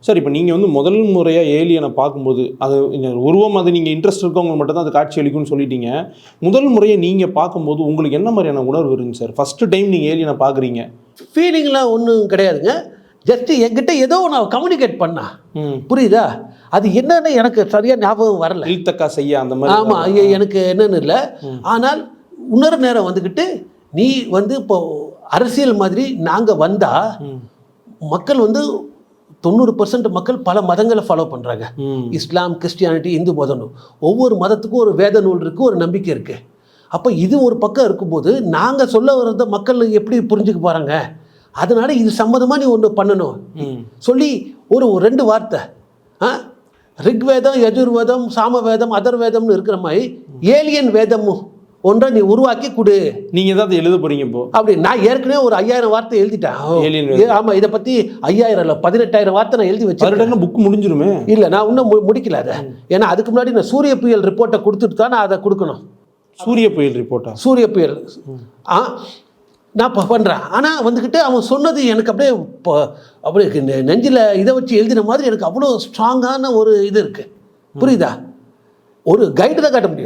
Sir இப்போ நீங்கள் வந்து முதல் முறையாக ஏலியனை பார்க்கும்போது அது உருவம் அது நீங்கள் இன்ட்ரெஸ்ட் இருக்கவங்க மட்டும் தான் அது காட்சி அளிக்கும்னு சொல்லிட்டீங்க. முதல் முறையை நீங்கள் பார்க்கும்போது உங்களுக்கு என்ன மாதிரியான உணர்வு இருக்குங்க சார்? ஃபஸ்ட்டு டைம் நீங்கள் ஏலியனை பார்க்குறீங்க. ஃபீலிங்லாம் ஒன்றும் கிடையாதுங்க. ஜஸ்ட்டு என்கிட்ட ஏதோ நான் கம்யூனிகேட் பண்ணா, புரியுதா? அது என்னன்னு எனக்கு சரியாக ஞாபகம் வரல. இல்தக்கா செய்ய அந்த மாதிரி. ஆமாம், எனக்கு என்னன்னு இல்லை. ஆனால் இன்னொரு நேரம் வந்துக்கிட்டு நீ வந்து இப்போ அரசியல் மாதிரி நாங்கள் வந்தால் மக்கள் வந்து 90% மக்கள் பல மதங்களை ஃபாலோ பண்ணுறாங்க. இஸ்லாம், கிறிஸ்டியானிட்டி, இந்து மதம். ஒவ்வொரு மதத்துக்கும் ஒரு வேத நூல் இருக்குது, ஒரு நம்பிக்கை இருக்குது. அப்போ இது ஒரு பக்கம் இருக்கும்போது நாங்கள் சொல்ல வர்றத மக்கள் எப்படி புரிஞ்சுக்க போகிறாங்க? அதனால இது சம்மந்தமாக நீ ஒன்று பண்ணணும் சொல்லி ஒரு 2 வார்த்தை, ரிக்வேதம், யஜுர்வேதம், சாமவேதம், அதர்வேதம்னு இருக்கிற மாதிரி ஏலியன் வேதமும் ஒன்றை நீ உருவாக்கி கொடு. நீங்கள் ஏதாவது எழுத போகிறீங்க இப்போ? அப்படி நான் ஏற்கனவே ஒரு 5000 வார்த்தை எழுதிட்டேன். ஆமாம், இதை பற்றி 5000 இல்லை 18000 வார்த்தை நான் எழுதி வச்சு புக் முடிஞ்சிருமே. இல்லை, நான் இன்னும் முடிக்கல அதை. ஏன்னா அதுக்கு முன்னாடி நான் சூரிய புயல் ரிப்போர்ட்டை கொடுத்துட்டு தான் நான் அதை கொடுக்கணும். சூரிய புயல் ரிப்போர்ட்டா? சூரிய புயல் நான் இப்போ பண்ணுறேன். ஆனால் வந்துக்கிட்டு அவன் சொன்னது எனக்கு அப்படியே இப்போ அப்படியே நெஞ்சில் இதை வச்சு எழுதின மாதிரி எனக்கு அவ்வளோ ஸ்ட்ராங்கான ஒரு இது இருக்குது. புரியுதா? ஒரு கைடு தான் காட்ட முடியும்.